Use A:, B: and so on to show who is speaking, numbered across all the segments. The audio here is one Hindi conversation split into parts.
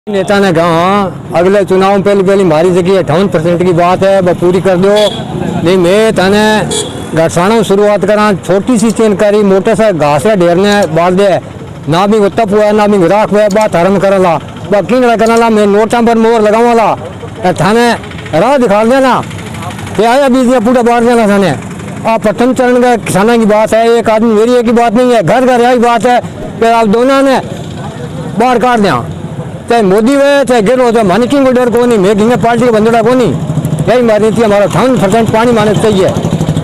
A: नेता ने कहा अगले चुनाव में पहली हमारी जगह 58% की बात है वो पूरी कर दो। नहीं मैं तने घरसाना शुरुआत करा छोटी सी जानकारी मोटर से घास ढेरने बाल दे ना भी तप हुआ ना भी राख हुआ बात हरम करला बाकी करला मैं नोटा पर मोहर लगावाला थाने राह दिखा देना ये आया बीज पूरा बाढ़ देना थाने आप प्रथम चरण का किसाना की बात है। एक आदमी मेरी एक ही बात नहीं है, घर घर यही बात है। फिर आप दोनों ने बाढ़ काट दिया चाहे मोदी वे चाहे गिरो चाहे मानी को डर को नहीं मैं किंग पार्टी का बंदड़ा को नहीं यही मानी थी हमारा 58% पानी माने चाहिए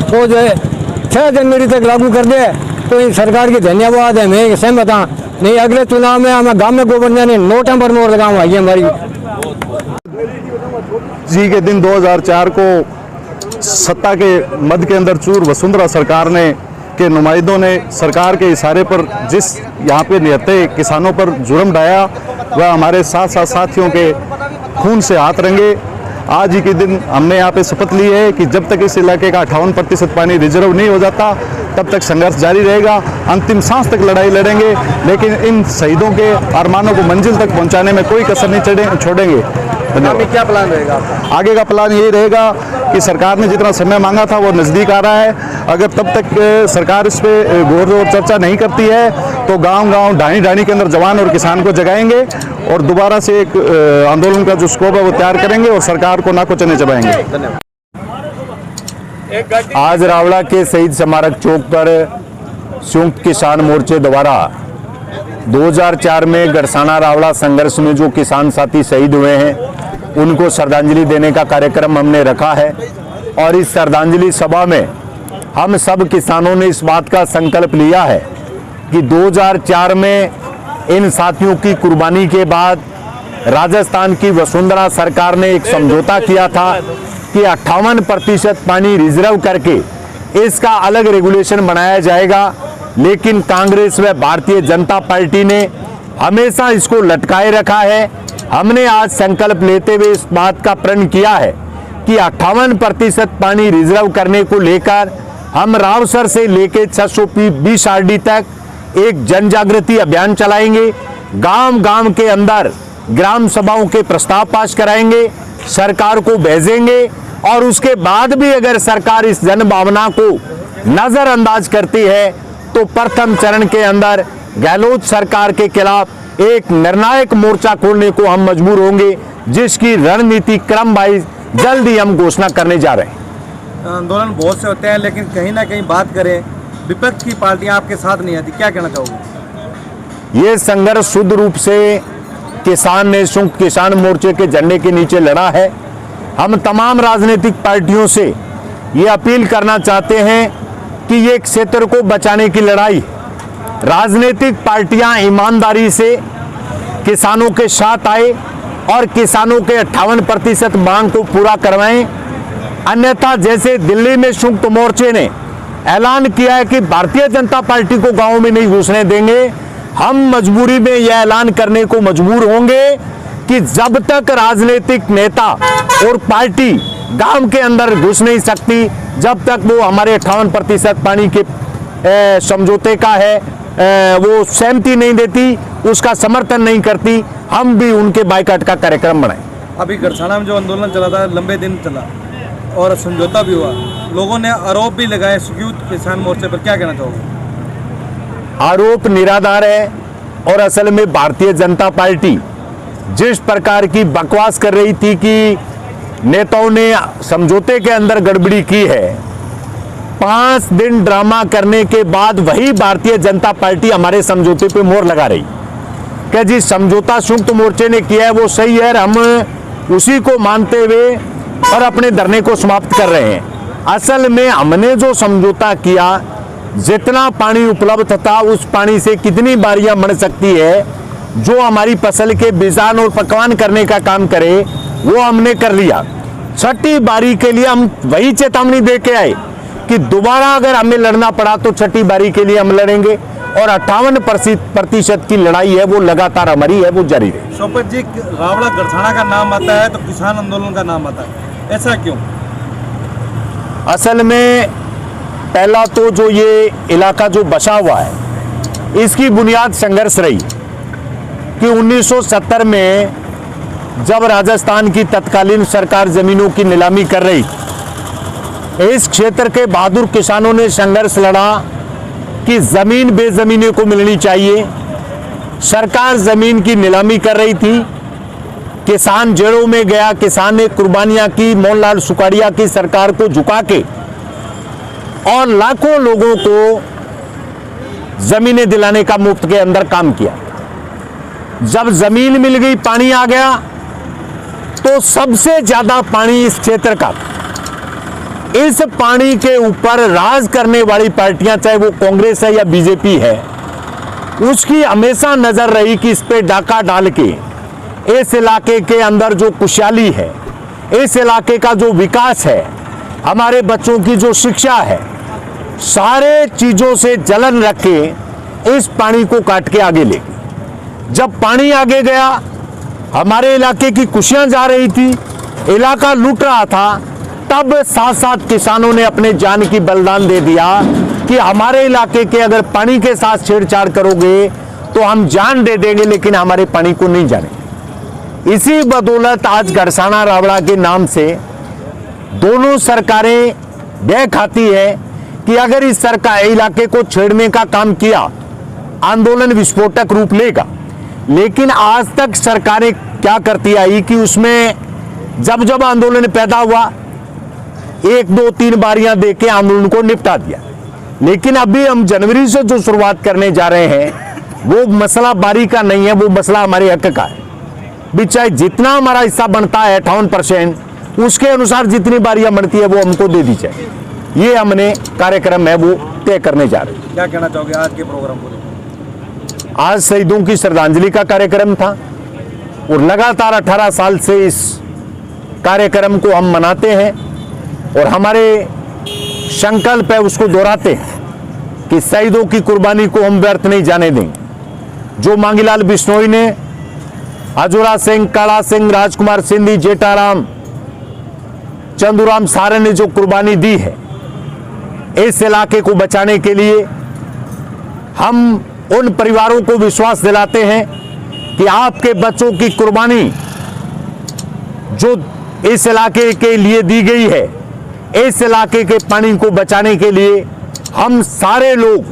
A: तो जो है 6 जनवरी तक लागू कर दे तो इन सरकार की धन्यवाद है। मैं सहमत हाँ नहीं अगले चुनाव में हमें गाँव में गोबर ने नोटा पर मोर लगाऊंगा ये हमारी
B: जी के दिन 2004 को सत्ता के मध्य के अंदर चूर वसुंधरा सरकार ने के नुमाइंदों ने सरकार के इशारे पर जिस यहाँ पे निहत्ते किसानों पर जुर्म ढाया वह हमारे साथ साथियों के खून से हाथ रंगे। आज ही के दिन हमने यहाँ पे शपथ ली है कि जब तक इस इलाके का 58% पानी रिजर्व नहीं हो जाता तब तक संघर्ष जारी रहेगा, अंतिम सांस तक लड़ाई लड़ेंगे, लेकिन इन शहीदों के अरमानों को मंजिल तक पहुँचाने में कोई कसर नहीं छोड़ेंगे।
C: आगे क्या प्लान रहेगा?
B: आगे का प्लान यही रहेगा कि सरकार ने जितना समय मांगा था वो नज़दीक आ रहा है। अगर तब तक सरकार इस पर गौर और चर्चा नहीं करती है तो गांव-गांव ढाणी-ढाणी के अंदर जवान और किसान को जगाएंगे और दोबारा से एक आंदोलन का जो स्कोप है वो तैयार करेंगे और सरकार को नाको चने चबाएंगे।
D: आज रावला के शहीद स्मारक चौक पर संयुक्त किसान मोर्चे द्वारा 2004 में गरसाना रावला संघर्ष में जो किसान साथी शहीद हुए हैं उनको श्रद्धांजलि देने का कार्यक्रम हमने रखा है और इस श्रद्धांजलि सभा में हम सब किसानों ने इस बात का संकल्प लिया है कि 2004 में इन साथियों की कुर्बानी के बाद राजस्थान की वसुंधरा सरकार ने एक समझौता किया था कि 58% पानी रिजर्व करके इसका अलग रेगुलेशन बनाया जाएगा, लेकिन कांग्रेस व भारतीय जनता पार्टी ने हमेशा इसको लटकाए रखा है। हमने आज संकल्प लेते हुए इस बात का प्रण किया है कि 58% पानी रिजर्व करने को लेकर हम रावसर से लेकर 620 RD तक एक जन जागृति अभियान चलाएंगे। गांव-गांव के अंदर ग्राम सभाओं के प्रस्ताव पास कराएंगे, सरकार को भेजेंगे और उसके बाद भी अगर सरकार इस जन भावना को नजरअंदाज करती है तो प्रथम चरण के अंदर गहलोत सरकार के खिलाफ एक निर्णायक मोर्चा खोलने को हम मजबूर होंगे, जिसकी रणनीति क्रम वाइज जल्द ही हम घोषणा करने जा रहे हैं।
C: आंदोलन बहुत से होते हैं लेकिन कहीं ना कहीं बात करें विपक्ष की पार्टियां आपके साथ नहीं आती, क्या कहना चाहोगे?
D: ये संघर्ष शुद्ध रूप से किसान ने संयुक्त किसान मोर्चे के झंडे के नीचे लड़ा है। हम तमाम राजनीतिक पार्टियों से ये अपील करना चाहते हैं कि ये क्षेत्र को बचाने की लड़ाई राजनीतिक पार्टियां ईमानदारी से किसानों के साथ आए और किसानों के 58% मांग को पूरा करवाएं। अन्यथा जैसे दिल्ली में संयुक्त मोर्चे ने ऐलान किया है कि भारतीय जनता पार्टी को गांव में नहीं घुसने देंगे, हम मजबूरी में यह ऐलान करने को मजबूर होंगे कि जब तक राजनीतिक नेता और पार्टी गांव के अंदर घुस नहीं सकती, जब तक वो हमारे 58% पानी के समझौते का है वो सहमति नहीं देती, उसका समर्थन नहीं करती, हम भी उनके बाइकाट का कार्यक्रम बनाएं।
C: अभी गरसाना में जो आंदोलन चला था लंबे दिन चला और समझौता भी हुआ, लोगों ने आरोप भी लगाए संयुक्त किसान मोर्चे पर, क्या कहना चाहोगे?
D: आरोप निराधार है और असल में भारतीय जनता पार्टी जिस प्रकार की बकवास कर रही थी कि नेताओं ने समझौते के अंदर गड़बड़ी की है, 5 दिन ड्रामा करने के बाद वही भारतीय जनता पार्टी हमारे समझौते पे मोहर लगा रही कि जी समझौता संयुक्त मोर्चे ने किया है वो सही है, हम उसी को मानते हुए और अपने धरने को समाप्त कर रहे हैं। असल में हमने जो समझौता किया, जितना पानी उपलब्ध था उस पानी से कितनी बारियां बन सकती है जो हमारी फसल के बिजान और पकवान करने का काम करे वो हमने कर लिया। छठी बारी के लिए हम वही चेतावनी दे के आए कि दोबारा अगर हमें लड़ना पड़ा तो छठी बारी के लिए हम लड़ेंगे और 58% की लड़ाई है वो लगातार हमारी है, वो जारी है।
C: शोपत जी, रावला गरसाना का नाम आता है तो किसान आंदोलन का नाम आता है, ऐसा क्यों?
D: असल में पहला तो जो ये इलाका जो बसा हुआ है इसकी बुनियाद संघर्ष रही कि 1970 में जब राजस्थान की तत्कालीन सरकार जमीनों की नीलामी कर रही, इस क्षेत्र के बहादुर किसानों ने संघर्ष लड़ा कि जमीन बेजमीने को मिलनी चाहिए। सरकार जमीन की नीलामी कर रही थी, किसान जेलों में गया, किसान ने कुर्बानियां की, मोहनलाल सुखाड़िया की सरकार को झुका के और लाखों लोगों को जमीनें दिलाने का मुफ्त के अंदर काम किया। जब जमीन मिल गई, पानी आ गया, तो सबसे ज्यादा पानी इस क्षेत्र का, इस पानी के ऊपर राज करने वाली पार्टियां, चाहे वो कांग्रेस है या बीजेपी है, उसकी हमेशा नजर रही कि इस पे डाका डाल के इस इलाके के अंदर जो खुशहाली है, इस इलाके का जो विकास है, हमारे बच्चों की जो शिक्षा है, सारे चीजों से जलन रख के इस पानी को काट के आगे ले। जब पानी आगे गया, हमारे इलाके की खुशियां जा रही थी, इलाका लूट रहा था, तब साथ साथ किसानों ने अपने जान की बलिदान दे दिया कि हमारे इलाके के अगर पानी के साथ छेड़छाड़ करोगे तो हम जान दे देंगे, लेकिन हमारे पानी को नहीं जाने। इसी बदौलत आज गड़साना रावड़ा के नाम से दोनों सरकारें बह खाती है कि अगर इस सरकार इलाके को छेड़ने का काम किया, आंदोलन विस्फोटक रूप लेगा। लेकिन आज तक सरकारें क्या करती आई कि उसमें जब जब आंदोलन पैदा हुआ, 1, 2, 3 बारियां दे के आंदोलन को निपटा दिया। लेकिन अभी हम जनवरी से जो शुरुआत करने जा रहे हैं, वो मसला बारी का नहीं है, वो मसला हमारे हक का है। भी चाहे जितना हमारा हिस्सा बनता है 58%, उसके अनुसार जितनी बारियां बनती है वो हमको दे दी जाए। ये हमने कार्यक्रम है वो तय करने जा रहे हैं।
C: क्या कहना चाहोगे आज के प्रोग्राम को?
D: आज शहीदों की श्रद्धांजलि का कार्यक्रम था और लगातार 18 साल से इस कार्यक्रम को हम मनाते हैं और हमारे संकल्प है उसको दोहराते हैं कि शहीदों की कुर्बानी को हम व्यर्थ नहीं जाने देंगे। जो मांगीलाल बिश्नोई ने, हजूरा सिंह, काला सिंह, राजकुमार सिंधी, जेठाराम, चंदूराम सारे ने जो कुर्बानी दी है इस इलाके को बचाने के लिए, हम उन परिवारों को विश्वास दिलाते हैं कि आपके बच्चों की कुर्बानी जो इस इलाके के लिए दी गई है, इस इलाके के पानी को बचाने के लिए हम सारे लोग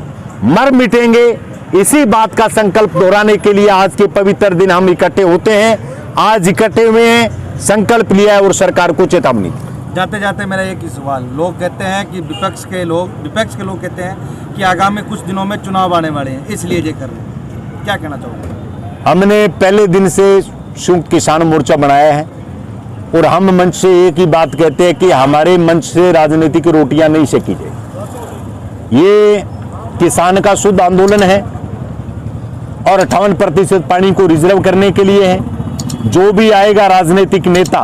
D: मर मिटेंगे। इसी बात का संकल्प दोहराने के लिए आज के पवित्र दिन हम इकट्ठे होते हैं। आज इकट्ठे हुए हैं, संकल्प लिया है और सरकार को चेतावनी दी।
C: जाते जाते मेरा एक ही सवाल, लोग कहते हैं कि विपक्ष के लोग कहते हैं कि आगामी कुछ दिनों में चुनाव आने वाले हैं, इसलिए ये कर रहे हैं। क्या कहना चाहोगे? हमने
D: पहले दिन से संयुक्त किसान मोर्चा बनाया है और हम मंच से एक ही बात कहते हैं कि हमारे मंच से राजनीति की रोटियां नहीं सेकी जाए। ये किसान का शुद्ध आंदोलन है और 58% पानी को रिजर्व करने के लिए है। जो भी आएगा राजनीतिक नेता,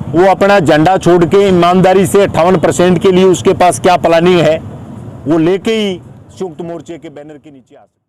D: वो अपना झंडा छोड़ के ईमानदारी से 58% के लिए उसके पास क्या प्लानिंग है वो लेके ही संयुक्त मोर्चे के बैनर के नीचे आ सकते हैं।